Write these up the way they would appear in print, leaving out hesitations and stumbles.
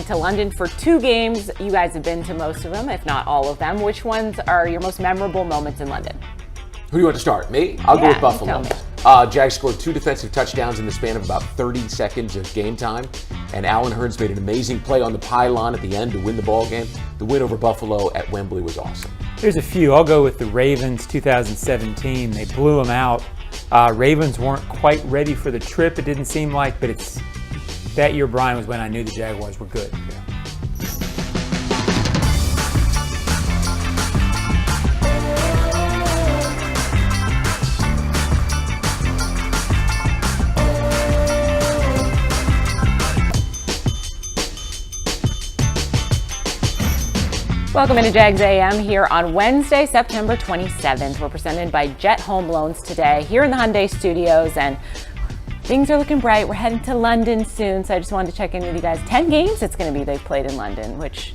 To London for 2 games. You guys have been to most of them, if not all of them. Which ones are your most memorable moments in London? Who do you want to start? Me? I'll go with Buffalo. Jags scored 2 defensive touchdowns in the span of about 30 seconds of game time, and Allen Hurns made an amazing play on the pylon at the end to win the ball game. The win over Buffalo at Wembley was awesome. There's a few. I'll go with the Ravens 2017. They blew them out. Ravens weren't quite ready for the trip, it didn't seem like, but that year, Brian, was when I knew the Jaguars were good. Welcome into Jags A.M. here on Wednesday, September 27th. We're presented by Jet HomeLoans today here in the Hyundai Studios, and things are looking bright. We're heading to London soon, so I just wanted to check in with you guys. 10 games it's going to be they've played in London, which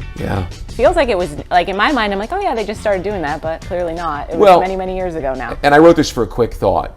feels like it was, like in my mind, I'm like, oh yeah, they just started doing that, but clearly not. It was many, many years ago now. And I wrote this for a quick thought.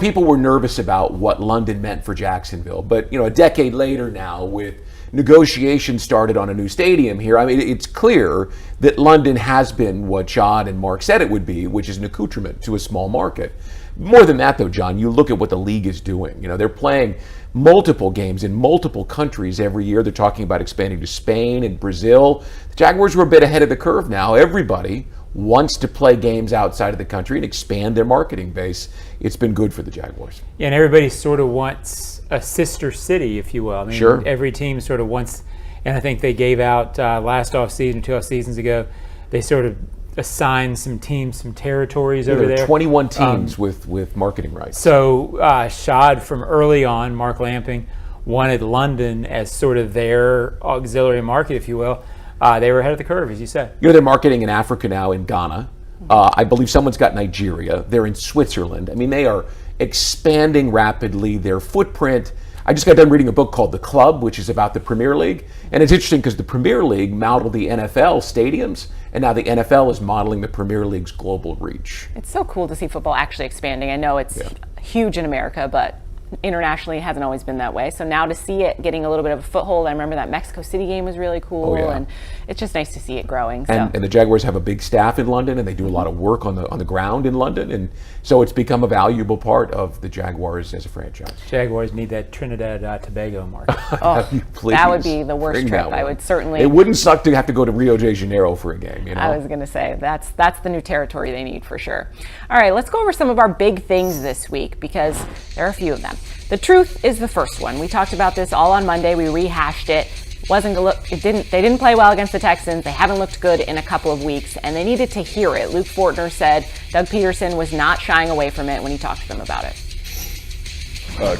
People were nervous about what London meant for Jacksonville, but a decade later now, with negotiations started on a new stadium here, I mean, it's clear that London has been what John and Mark said it would be, which is an accoutrement to a small market. More than that, though, John, you look at what the league is doing. They're playing multiple games in multiple countries every year. They're talking about expanding to Spain and Brazil. The Jaguars were a bit ahead of the curve now. Everybody wants to play games outside of the country and expand their marketing base. It's been good for the Jaguars. Yeah, and everybody sort of wants a sister city, if you will. I mean, sure. Every team sort of wants, and I think they gave out last offseason, 2 off seasons ago, they sort of assigned some teams some territories over there. 21 teams with marketing rights. So Shad from early on, Mark Lamping, wanted London as sort of their auxiliary market, if you will. They were ahead of the curve, as you said. They're marketing in Africa now, in Ghana. I believe someone's got Nigeria. They're in Switzerland. I mean, they are expanding rapidly their footprint. I just got done reading a book called The Club, which is about the Premier League. And it's interesting because the Premier League modeled the NFL stadiums, and now the NFL is modeling the Premier League's global reach. It's so cool to see football actually expanding. I know it's huge in America, but internationally it hasn't always been that way. So now to see it getting a little bit of a foothold, I remember that Mexico City game was really cool, and it's just nice to see it growing. So. And the Jaguars have a big staff in London, and they do a lot of work on the ground in London, and so it's become a valuable part of the Jaguars as a franchise. Jaguars need that Trinidad Tobago market. That would be the worst trip. I would certainly. It wouldn't suck to have to go to Rio de Janeiro for a game. I was going to say that's the new territory they need for sure. All right, let's go over some of our big things this week because there are a few of them. The truth is the first one. We talked about this all on Monday. We rehashed it. They didn't play well against the Texans. They haven't looked good in a couple of weeks, and they needed to hear it. Luke Fortner said Doug Peterson was not shying away from it when he talked to them about it.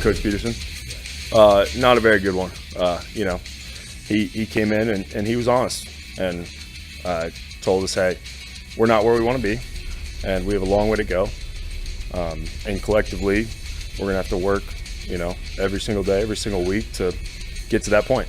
Coach Peterson, not a very good one. He came in and he was honest and told us, hey, we're not where we want to be, and we have a long way to go. And collectively, we're going to have to work, every single day, every single week to get to that point.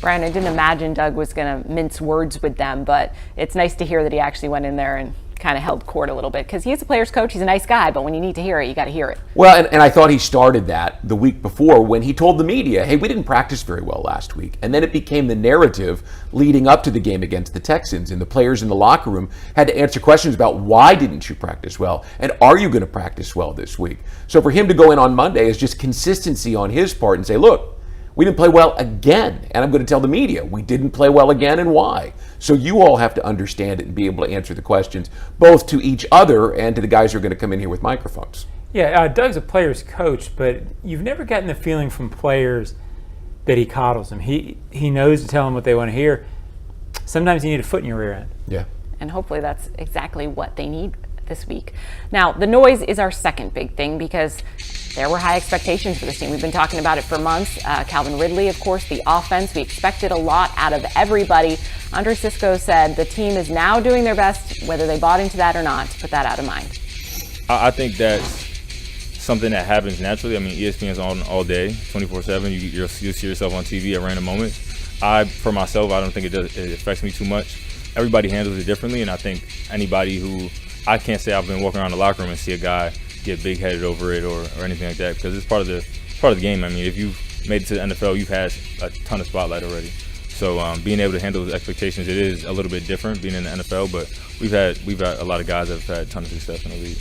Brian, I didn't imagine Doug was going to mince words with them, but it's nice to hear that he actually went in there and kind of held court a little bit because he's a player's coach. He's a nice guy, but when you need to hear it, you got to hear it. Well, and I thought he started that the week before when he told the media, hey, we didn't practice very well last week. And then it became the narrative leading up to the game against the Texans, and the players in the locker room had to answer questions about why didn't you practice well, and are you going to practice well this week? So for him to go in on Monday is just consistency on his part and say, look, we didn't play well again, and I'm going to tell the media we didn't play well again and why. So you all have to understand it and be able to answer the questions, both to each other and to the guys who are going to come in here with microphones. Yeah, Doug's a player's coach, but you've never gotten the feeling from players that he coddles them. He knows to tell them what they want to hear. Sometimes you need a foot in your rear end. Yeah. And hopefully that's exactly what they need this week. Now, the noise is our second big thing because there were high expectations for this team. We've been talking about it for months. Calvin Ridley, of course, the offense. We expected a lot out of everybody. Andre Cisco said the team is now doing their best, whether they bought into that or not, to put that out of mind. I think that's something that happens naturally. I mean, ESPN's on all day, 24/7. You'll see yourself on TV at random moments. For myself, I don't think it affects me too much. Everybody handles it differently, and I think anybody who – I can't say I've been walking around the locker room and see a guy get big-headed over it or anything like that because it's part of the game. I mean, if you made it to the NFL, you've had a ton of spotlight already. So being able to handle those expectations, it is a little bit different being in the NFL, but we've had a lot of guys that have had a ton of success in the league.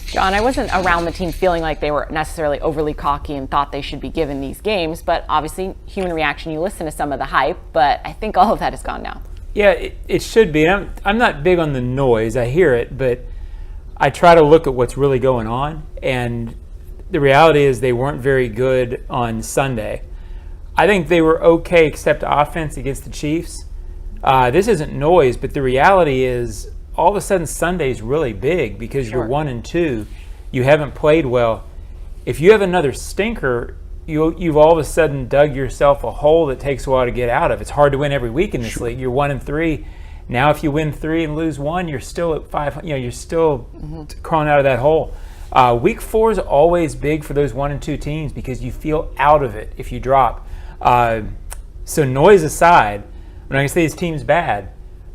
John, I wasn't around the team feeling like they were necessarily overly cocky and thought they should be given these games, but obviously human reaction, you listen to some of the hype, but I think all of that is gone now. Yeah, it should be. I'm not big on the noise. I hear it, but I try to look at what's really going on, and the reality is they weren't very good on Sunday. I think they were okay except offense against the Chiefs. This isn't noise, but the reality is all of a sudden Sunday's really big because you're 1-2. You haven't played well. If you have another stinker, you've all of a sudden dug yourself a hole that takes a while to get out of. It's hard to win every week in this league. You're 1-3. Now if you win 3 and lose 1, you're still at 5. You're still crawling out of that hole. Week 4 is always big for those 1-2 teams because you feel out of it if you drop. So noise aside, I'm not going to say this team's bad,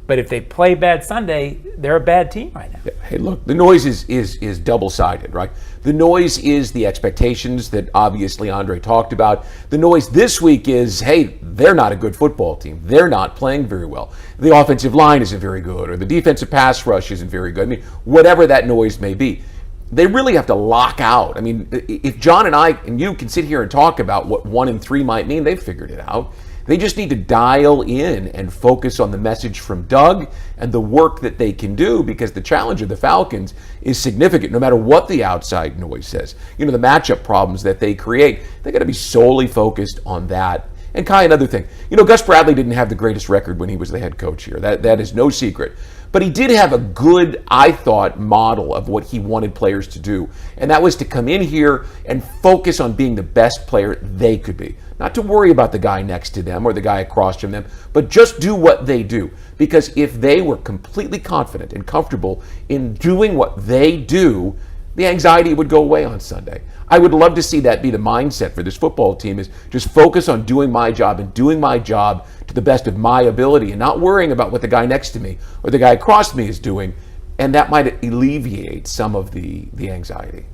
but if they play bad Sunday, they're a bad team right now. Hey, look, the noise is double-sided, right? The noise is the expectations that obviously Andre talked about. The noise this week is, hey, they're not a good football team. They're not playing very well. The offensive line isn't very good, or the defensive pass rush isn't very good. I mean, whatever that noise may be. They really have to lock out. I mean, if John and I and you can sit here and talk about what 1-3 might mean, they've figured it out. They just need to dial in and focus on the message from Doug and the work that they can do, because the challenge of the Falcons is significant no matter what the outside noise says. You know, the matchup problems that they create, they got to be solely focused on that. And Kai, another thing, you know, Gus Bradley didn't have the greatest record when he was the head coach here. That is no secret. But he did have a good, I thought, model of what he wanted players to do. And that was to come in here and focus on being the best player they could be. Not to worry about the guy next to them or the guy across from them, but just do what they do. Because if they were completely confident and comfortable in doing what they do, the anxiety would go away on Sunday. I would love to see that be the mindset for this football team, is just focus on doing my job and doing my job to the best of my ability and not worrying about what the guy next to me or the guy across me is doing. And that might alleviate some of the anxiety.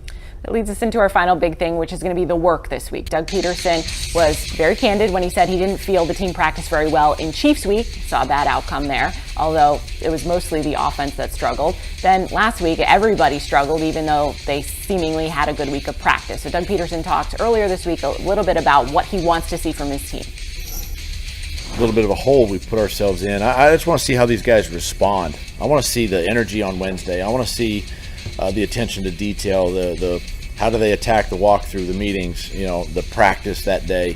That leads us into our final big thing, which is going to be the work this week. Doug Peterson was very candid when he said he didn't feel the team practiced very well in Chiefs week. Saw a bad outcome there, although it was mostly the offense that struggled. Then last week, everybody struggled, even though they seemingly had a good week of practice. So Doug Peterson talked earlier this week a little bit about what he wants to see from his team. A little bit of a hole we put ourselves in. I just want to see how these guys respond. I want to see the energy on Wednesday. I want to see the attention to detail, the how do they attack the walkthrough, the meetings, you know, the practice that day,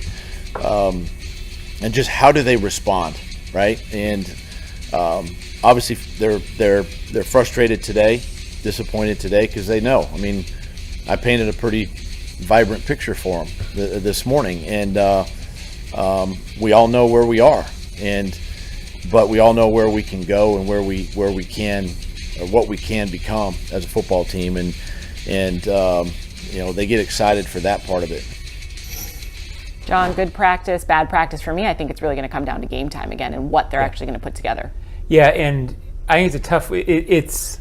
and just how do they respond, right? And obviously they're frustrated today, disappointed today, because they know. I mean, I painted a pretty vibrant picture for them this morning, and we all know where we are, but we all know where we can go and where we can, or what we can become as a football team, and you know, they get excited for that part of it. John, good practice, bad practice. For me, I think it's really going to come down to game time again and what they're actually going to put together. Yeah, and I think it's a tough. It's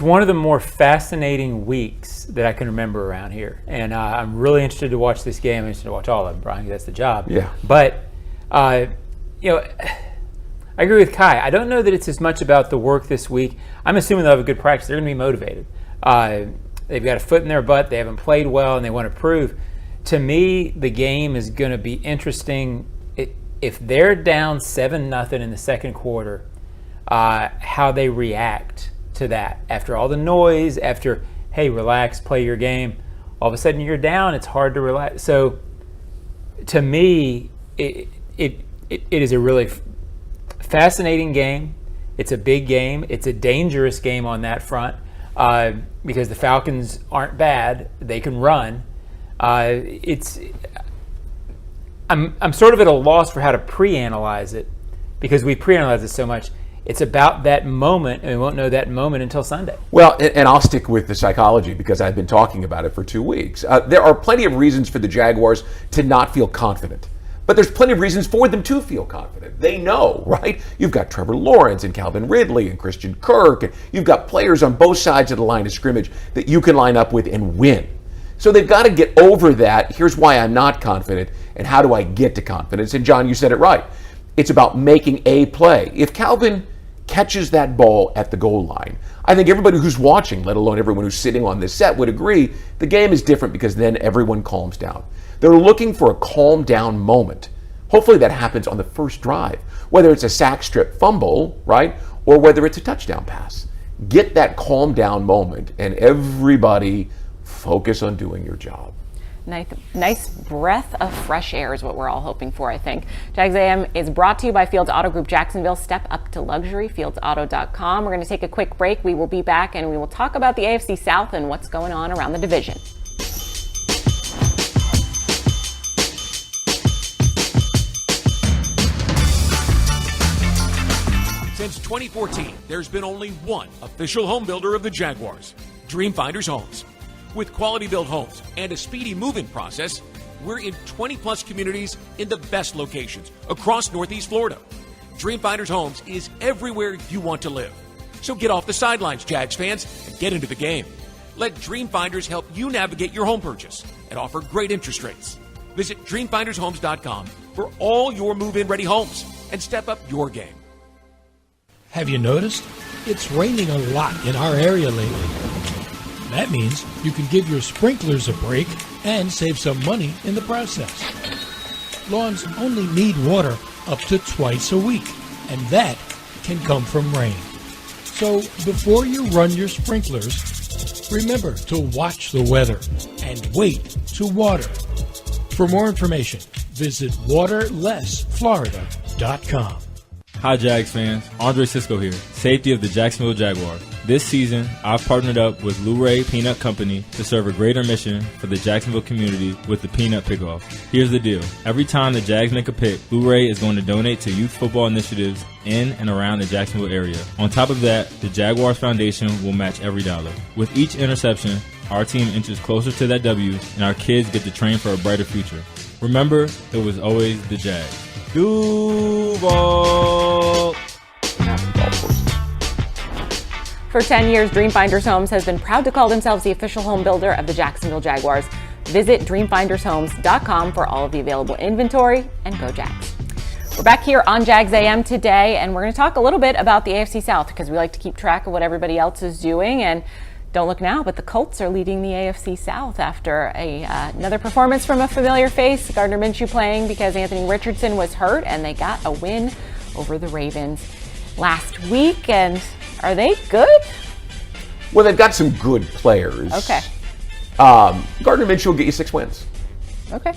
one of the more fascinating weeks that I can remember around here, and I'm really interested to watch this game. I'm interested to watch all of them, Brian. That's the job. Yeah. But you know, I agree with Kai. I don't know that it's as much about the work this week. I'm assuming they'll have a good practice. They're going to be motivated. They've got a foot in their butt. They haven't played well, and they want to prove. To me, the game is going to be interesting. If they're down 7-0 in the second quarter, how they react to that. After all the noise, after, hey, relax, play your game, all of a sudden you're down, it's hard to relax. So to me, it is a really fascinating game. It's a big game. It's a dangerous game on that front. Because the Falcons aren't bad, they can run. I'm sort of at a loss for how to pre-analyze it, because we pre-analyze it so much. It's about that moment, and we won't know that moment until Sunday. Well, and I'll stick with the psychology because I've been talking about it for 2 weeks. There are plenty of reasons for the Jaguars to not feel confident. But there's plenty of reasons for them to feel confident. They know, right? You've got Trevor Lawrence and Calvin Ridley and Christian Kirk, and you've got players on both sides of the line of scrimmage that you can line up with and win. So they've got to get over that. Here's why I'm not confident, and how do I get to confidence? And John, you said it right. It's about making a play. If Calvin catches that ball at the goal line, I think everybody who's watching, let alone everyone who's sitting on this set, would agree the game is different because then everyone calms down. They're looking for a calm down moment. Hopefully that happens on the first drive, whether it's a sack strip fumble, right, or whether it's a touchdown pass. Get that calm down moment and everybody focus on doing your job. Nice breath of fresh air is what we're all hoping for, I think. Jags A.M. is brought to you by Fields Auto Group Jacksonville. Step up to luxury, fieldsauto.com. We're going to take a quick break. We will be back and we will talk about the AFC South and what's going on around the division. Since 2014, there's been only one official home builder of the Jaguars, Dream Finders Homes. With quality-built homes and a speedy move-in process, we're in 20-plus communities in the best locations across Northeast Florida. Dream Finders Homes is everywhere you want to live. So get off the sidelines, Jags fans, and get into the game. Let Dream Finders help you navigate your home purchase and offer great interest rates. Visit DreamFindersHomes.com for all your move-in ready homes and step up your game. Have you noticed? It's raining a lot in our area lately. That means you can give your sprinklers a break and save some money in the process. Lawns only need water up to twice a week, and that can come from rain. So before you run your sprinklers, remember to watch the weather and wait to water. For more information, visit waterlessflorida.com. Hi Jags fans, Andre Sisco here, safety of the Jacksonville Jaguars. This season, I've partnered up with Luray Peanut Company to serve a greater mission for the Jacksonville community with the Peanut Pickoff. Here's the deal. Every time the Jags make a pick, Luray is going to donate to youth football initiatives in and around the Jacksonville area. On top of that, the Jaguars Foundation will match every dollar. With each interception, our team inches closer to that W, and our kids get to train for a brighter future. Remember, it was always the Jags. Duval! For 10 years, Dream Finders Homes has been proud to call themselves the official home builder of the Jacksonville Jaguars. Visit DreamFindersHomes.com for all of the available inventory, and go Jags. We're back here on Jags A.M. today, and we're going to talk a little bit about the AFC South because we like to keep track of what everybody else is doing. And don't look now, but the Colts are leading the AFC South after another performance from a familiar face, Gardner Minshew playing because Anthony Richardson was hurt, and they got a win over the Ravens last week. And are they good? Well, they've got some good players. Okay. Gardner Minshew will get you 6 wins. Okay.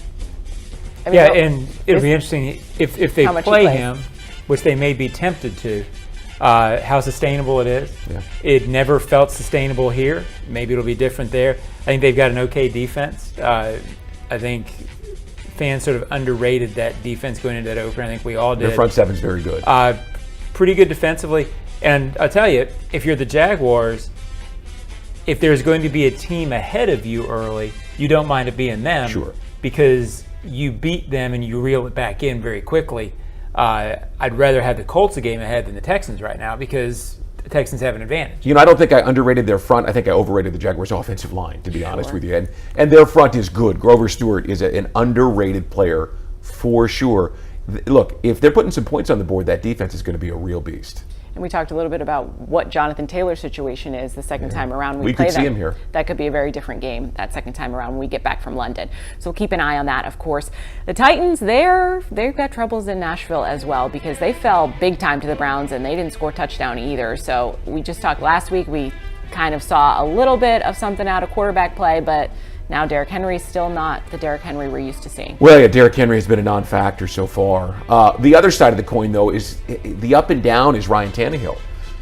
I mean, Yeah, and it'll be interesting if they How much he play plays. him, which they may be tempted to, how sustainable it is. Yeah. It never felt sustainable here. Maybe it'll be different there. I think they've got an okay defense. I think fans sort of underrated that defense going into that opener. I think we all did. Their front seven's very good. Pretty good defensively. And I'll tell you, if you're the Jaguars, if there's going to be a team ahead of you early, you don't mind it being them. Sure. Because you beat them and you reel it back in very quickly. I'd rather have the Colts a game ahead than the Texans right now because the Texans have an advantage. You know, I don't think I underrated their front. I think I overrated the Jaguars' offensive line, to be honest with you. And their front is good. Grover Stewart is an underrated player for sure. Look, if they're putting some points on the board, that defense is going to be a real beast. And we talked a little bit about what Jonathan Taylor's situation is the second time around. We play could see them. him here. That could be a very different game that second time around when we get back from London. So we'll keep an eye on that, of course. The Titans, they've got troubles in Nashville as well because they fell big time to the Browns and they didn't score a touchdown either. So we just talked last week. We kind of saw a little bit of something out of quarterback play, but now Derrick Henry's still not the Derrick Henry we're used to seeing. Well, yeah, Derrick Henry has been a non-factor so far. The other side of the coin, though, is the up and down is Ryan Tannehill.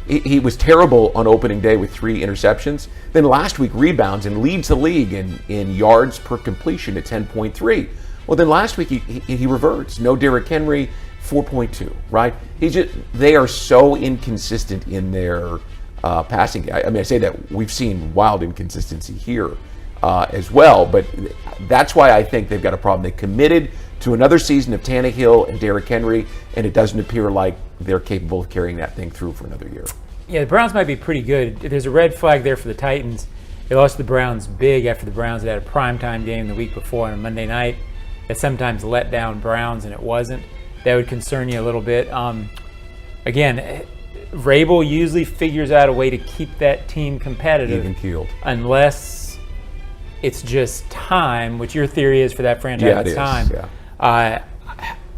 He was terrible on opening day with 3 interceptions. Then last week rebounds and leads the league in yards per completion at 10.3. Well, then last week he reverts. No Derrick Henry, 4.2, right? They are so inconsistent in their passing. I mean, I say that we've seen wild inconsistency here as well, but that's why I think they've got a problem. They committed to another season of Tannehill and Derrick Henry, and it doesn't appear like they're capable of carrying that thing through for another year. Yeah, the Browns might be pretty good. There's a red flag there for the Titans. They lost the Browns big after the Browns had a primetime game the week before on a Monday night. That sometimes let down Browns, and it wasn't. That would concern you a little bit. Again, Vrabel usually figures out a way to keep that team competitive. Even keeled. Unless it's just time, which your theory is for that franchise. Yeah, it is. Time. Yeah.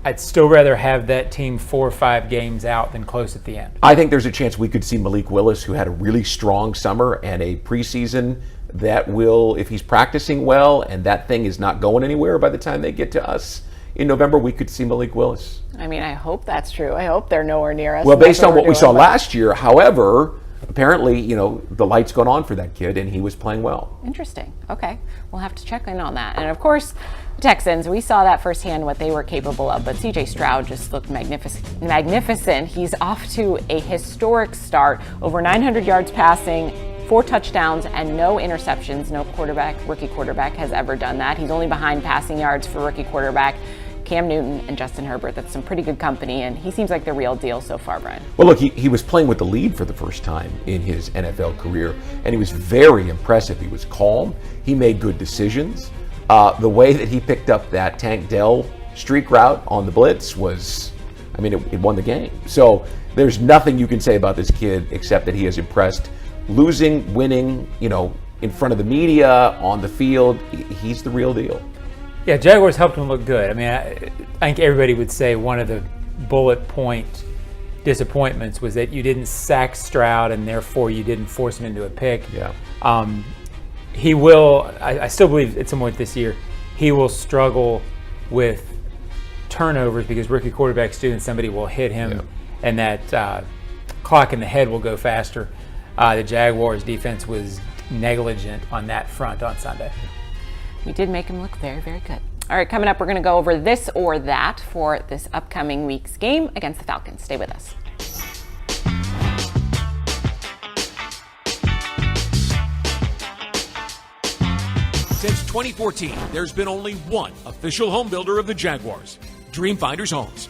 I'd still rather have that team 4 or 5 games out than close at the end. I think there's a chance we could see Malik Willis, who had a really strong summer and a preseason that will, if he's practicing well and that thing is not going anywhere by the time they get to us in November, we could see Malik Willis. I mean, I hope that's true. I hope they're nowhere near us. Well, based on what we saw but last year, however, apparently, the light's gone on for that kid and he was playing well. Interesting. Okay. We'll have to check in on that. And of course, the Texans, we saw that firsthand what they were capable of, but CJ Stroud just looked magnificent. He's off to a historic start, over 900 yards passing, 4 touchdowns, and no interceptions. No rookie quarterback has ever done that. He's only behind passing yards for rookie quarterback Cam Newton and Justin Herbert. That's some pretty good company, and he seems like the real deal so far, Brian. Well, look, he was playing with the lead for the first time in his NFL career, and he was very impressive. He was calm. He made good decisions. The way that he picked up that Tank Dell streak route on the blitz was, it won the game. So there's nothing you can say about this kid except that he has impressed. Losing, winning, in front of the media, on the field, he's the real deal. Yeah, Jaguars helped him look good. I think everybody would say one of the bullet point disappointments was that you didn't sack Stroud and therefore you didn't force him into a pick. Yeah. He will, I still believe at some point this year, he will struggle with turnovers because rookie quarterbacks do, and somebody will hit him, and that clock in the head will go faster. The Jaguars defense was negligent on that front on Sunday. We did make him look very, very good. All right, coming up, we're going to go over this or that for this upcoming week's game against the Falcons. Stay with us. Since 2014, there's been only one official home builder of the Jaguars, Dream Finders Homes.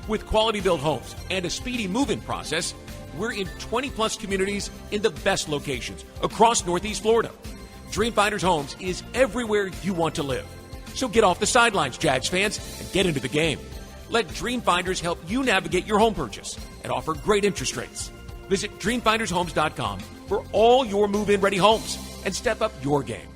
With quality-built homes and a speedy move-in process, we're in 20-plus communities in the best locations across Northeast Florida. Dream Finders Homes is everywhere you want to live. So get off the sidelines, Jags fans, and get into the game. Let Dream Finders help you navigate your home purchase and offer great interest rates. Visit DreamFindersHomes.com for all your move-in ready homes and step up your game.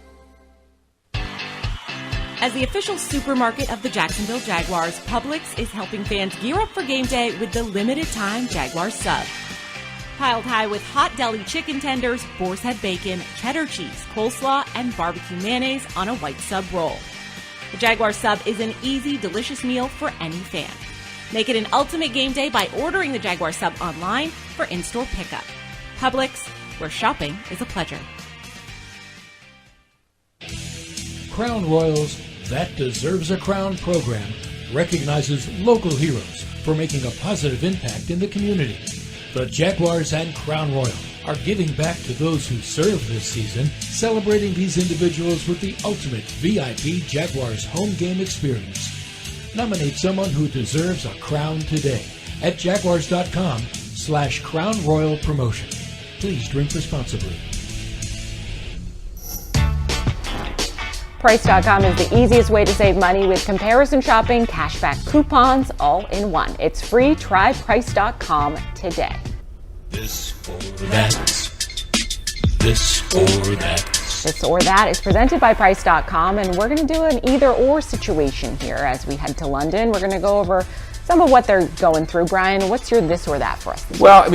As the official supermarket of the Jacksonville Jaguars, Publix is helping fans gear up for game day with the limited-time Jaguars sub. Piled high with hot deli chicken tenders, boar's head bacon, cheddar cheese, coleslaw, and barbecue mayonnaise on a white sub roll. The Jaguar sub is an easy, delicious meal for any fan. Make it an ultimate game day by ordering the Jaguar sub online for in-store pickup. Publix, where shopping is a pleasure. Crown Royal's That Deserves a Crown program recognizes local heroes for making a positive impact in the community. The Jaguars and Crown Royal are giving back to those who served this season, celebrating these individuals with the ultimate VIP Jaguars home game experience. Nominate someone who deserves a crown today at jaguars.com/Crown Royal promotion. Please drink responsibly. Price.com is the easiest way to save money with comparison shopping, cashback coupons, all in one. It's free. Try Price.com today. This or that. This or that. This or that is presented by Price.com, and we're going to do an either-or situation here as we head to London. We're going to go over some of what they're going through. Brian, what's your this or that for us? Well,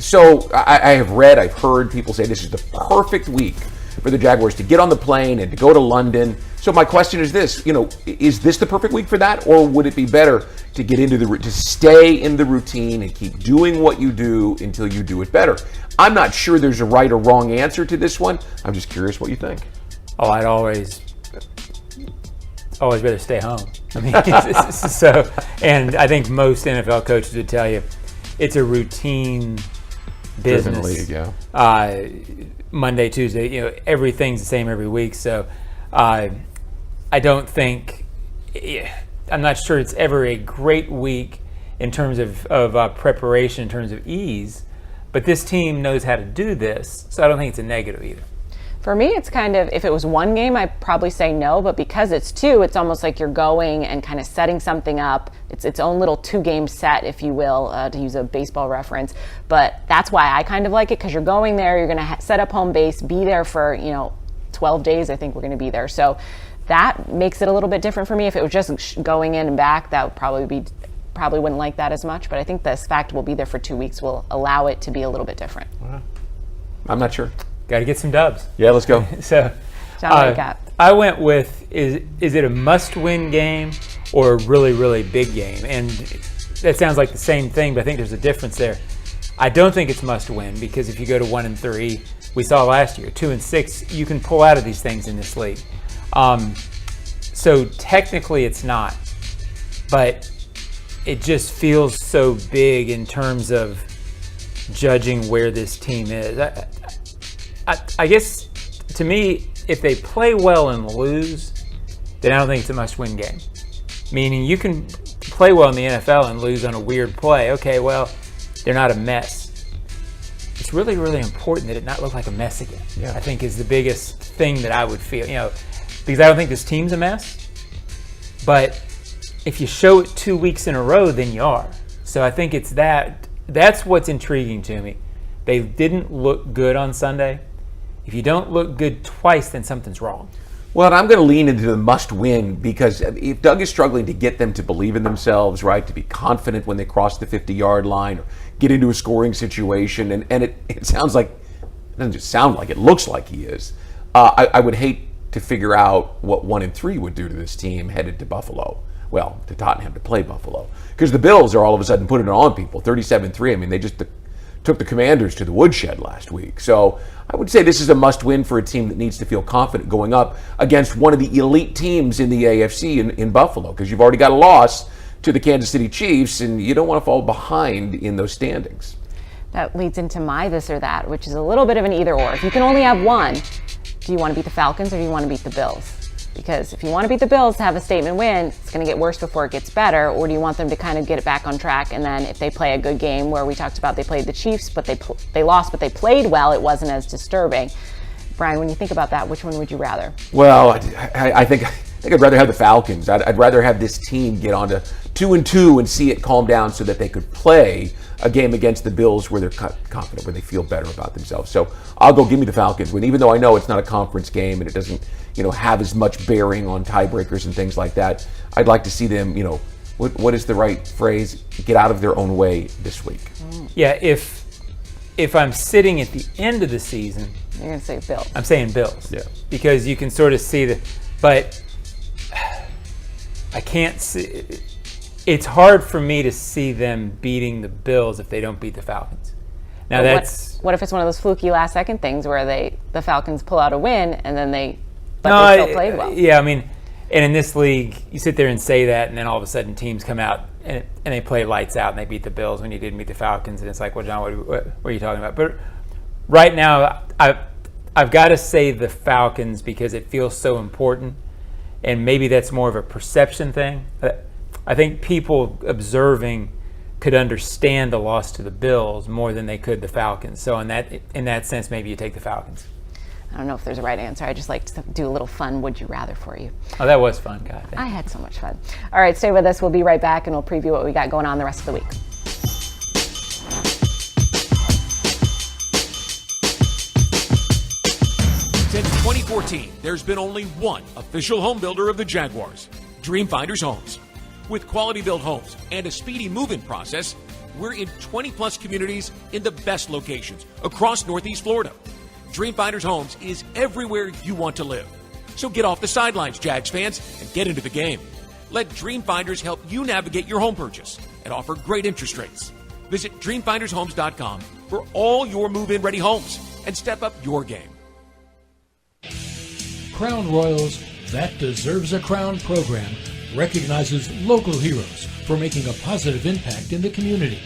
so I have read, I've heard people say this is the perfect week for the Jaguars to get on the plane and to go to London. So my question is this, is this the perfect week for that, or would it be better to get into to stay in the routine and keep doing what you do until you do it better? I'm not sure there's a right or wrong answer to this one. I'm just curious what you think. Oh, I'd always rather stay home. And I think most NFL coaches would tell you it's a routine business. League, yeah. Monday, Tuesday, everything's the same every week. So I don't think, I'm not sure it's ever a great week in terms of preparation, in terms of ease. But this team knows how to do this, so I don't think it's a negative either. For me, it's kind of, if it was one game, I'd probably say no, but because it's two, it's almost like you're going and kind of setting something up. It's its own little 2-game set, if you will, to use a baseball reference. But that's why I kind of like it, because you're going there, you're going to set up home base, be there for, 12 days, I think we're going to be there. So that makes it a little bit different for me. If it was just going in and back, that would probably wouldn't like that as much. But I think this fact we'll be there for 2 weeks will allow it to be a little bit different. I'm not sure. Got to get some dubs. Yeah, let's go. So, John, what do you got? I went with, is it a must-win game or a really, really big game? And that sounds like the same thing, but I think there's a difference there. I don't think it's must-win, because if you go to 1-3, we saw last year, 2-6, you can pull out of these things in this league. So technically it's not, but it just feels so big in terms of judging where this team is. I guess, to me, if they play well and lose, then I don't think it's a must-win game. Meaning you can play well in the NFL and lose on a weird play. Okay, well, they're not a mess. It's really, really important that it not look like a mess again. Yeah. I think is the biggest thing that I would feel, because I don't think this team's a mess. But if you show it 2 weeks in a row, then you are. So I think it's that. That's what's intriguing to me. They didn't look good on Sunday. If you don't look good twice, then something's wrong. Well, I'm going to lean into the must-win, because if Doug is struggling to get them to believe in themselves, right, to be confident when they cross the 50-yard line or get into a scoring situation, and it sounds like, it doesn't just sound like, it looks like he is, I would hate to figure out what 1-3 would do to this team headed to Buffalo. Well, to Tottenham to play Buffalo. Because the Bills are all of a sudden putting it on people, 37-3. I mean, they just took the Commanders to the woodshed last week. So I would say this is a must-win for a team that needs to feel confident going up against one of the elite teams in the AFC in Buffalo, because you've already got a loss to the Kansas City Chiefs, and you don't want to fall behind in those standings. That leads into my this or that, which is a little bit of an either-or. If you can only have one, do you want to beat the Falcons or do you want to beat the Bills? Because if you want to beat the Bills to have a statement win, it's going to get worse before it gets better, or do you want them to kind of get it back on track, and then if they play a good game where we talked about they played the Chiefs, but they lost, but they played well, it wasn't as disturbing. Brian, when you think about that, which one would you rather? Well, I think I'd rather have the Falcons. I'd rather have this team get on to 2-2 and see it calm down so that they could play a game against the Bills where they're confident, where they feel better about themselves. So I'll go give me the Falcons win, even though I know it's not a conference game and it doesn't, have as much bearing on tiebreakers and things like that. I'd like to see them, what is the right phrase? Get out of their own way this week. Yeah, if I'm sitting at the end of the season, you're going to say Bills. I'm saying Bills. Yeah. Because you can sort of see but I can't see. It's hard for me to see them beating the Bills if they don't beat the Falcons. Now what if it's one of those fluky last second things where the Falcons pull out a win and then they still played well? Yeah, I mean, and in this league, you sit there and say that, and then all of a sudden teams come out and they play lights out and they beat the Bills when you didn't beat the Falcons, and it's like, well, John, what are you talking about? But right now, I've got to say the Falcons because it feels so important, and maybe that's more of a perception thing. I think people observing could understand the loss to the Bills more than they could the Falcons. So in that sense, maybe you take the Falcons. I don't know if there's a right answer. I just like to do a little fun would you rather for you. Oh, that was fun, God. I had so much fun. All right, stay with us. We'll be right back, and we'll preview what we got going on the rest of the week. Since 2014, there's been only one official home builder of the Jaguars, Dream Finders Homes. With quality-built homes and a speedy move-in process, we're in 20-plus communities in the best locations across Northeast Florida. Dream Finders Homes is everywhere you want to live. So get off the sidelines, Jags fans, and get into the game. Let Dream Finders help you navigate your home purchase and offer great interest rates. Visit DreamFindersHomes.com for all your move-in ready homes and step up your game. Crown Royal's That Deserves a Crown program recognizes local heroes for making a positive impact in the community.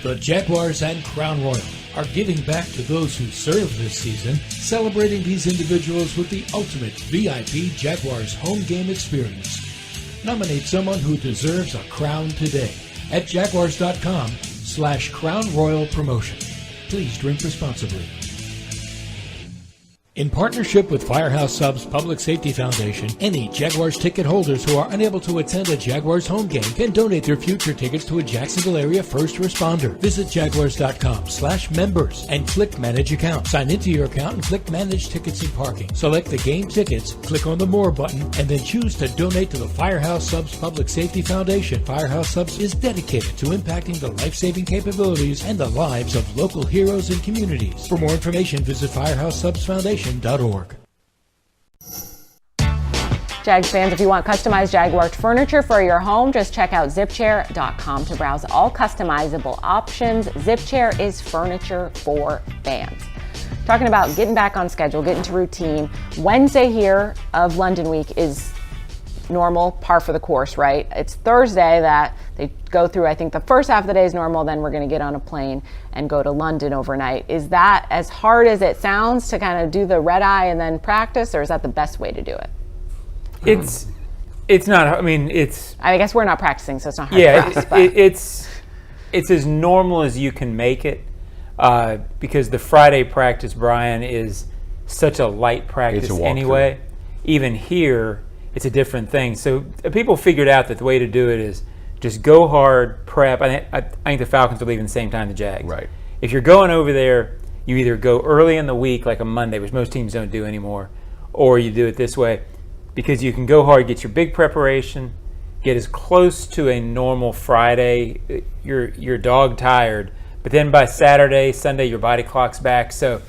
The Jaguars and Crown Royal are giving back to those who served this season, celebrating these individuals with the ultimate VIP Jaguars home game experience. Nominate someone who deserves a crown today at jaguars.com/Crown Royal Promotion. Please drink responsibly. In partnership with Firehouse Subs Public Safety Foundation, any Jaguars ticket holders who are unable to attend a Jaguars home game can donate their future tickets to a Jacksonville area first responder. Visit jaguars.com/members and click Manage Account. Sign into your account and click Manage Tickets and Parking. Select the game tickets, click on the More button, and then choose to donate to the Firehouse Subs Public Safety Foundation. Firehouse Subs is dedicated to impacting the life-saving capabilities and the lives of local heroes and communities. For more information, visit FirehouseSubsFoundation.org. Jags fans, if you want customized Jaguar furniture for your home, just check out zipchair.com to browse all customizable options. ZipChair is furniture for fans. Talking about getting back on schedule, getting to routine. Wednesday here of London week is normal, par for the course, right? It's Thursday that they go through, I think the first half of the day is normal, then we're going to get on a plane and go to London overnight. Is that as hard as it sounds to kind of do the red eye and then practice, or is that the best way to do it? It's not, I mean, I guess we're not practicing, so it's not hard for us. But it's as normal as you can make it, because the Friday practice, Brian, is such a light practice anyway. Even here, it's a different thing. So people figured out that the way to do it is just go hard, prep. I think the Falcons are leaving the same time the Jags. Right. If you're going over there, you either go early in the week, like a Monday, which most teams don't do anymore, or you do it this way, because you can go hard, get your big preparation, get as close to a normal Friday. You're dog tired, but then by Saturday, Sunday, your body clock's back. So,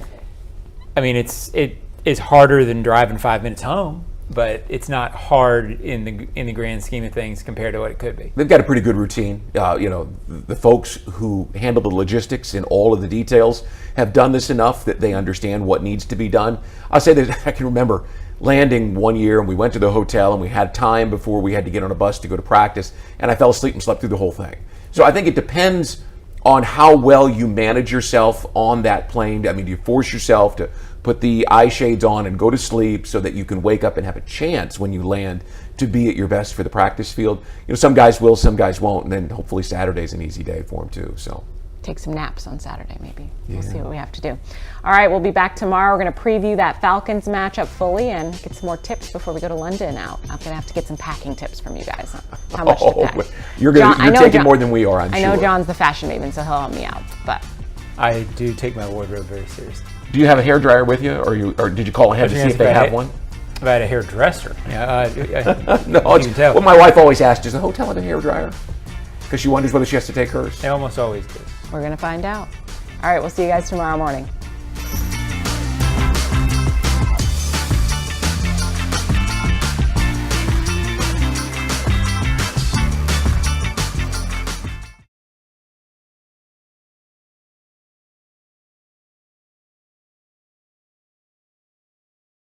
I mean, it's harder than driving 5 minutes home, but it's not hard in the grand scheme of things compared to what it could be. They've got a pretty good routine. The folks who handle the logistics and all of the details have done this enough that they understand what needs to be done. I'll say that I can remember landing one year, and we went to the hotel, and we had time before we had to get on a bus to go to practice, and I fell asleep and slept through the whole thing. So I think it depends on how well you manage yourself on that plane. I mean, do you force yourself to put the eye shades on and go to sleep so that you can wake up and have a chance when you land to be at your best for the practice field? Some guys will, some guys won't, and then hopefully Saturday's an easy day for them too. So take some naps on Saturday, maybe. We'll see what we have to do. All right, we'll be back tomorrow. We're going to preview that Falcons matchup fully and get some more tips before we go to London out. I'm going to have to get some packing tips from you guys on how much to pack. You're taking more than we are, I'm sure. I know John's the fashion maven, so he'll help me out. But I do take my wardrobe very seriously. Do you have a hairdryer with you, or did you call ahead to see if they have one? If I had a hairdresser. No, well, my wife always asks, does the hotel have a hairdryer? Because she wonders whether she has to take hers. They almost always do. We're going to find out. All right, we'll see you guys tomorrow morning.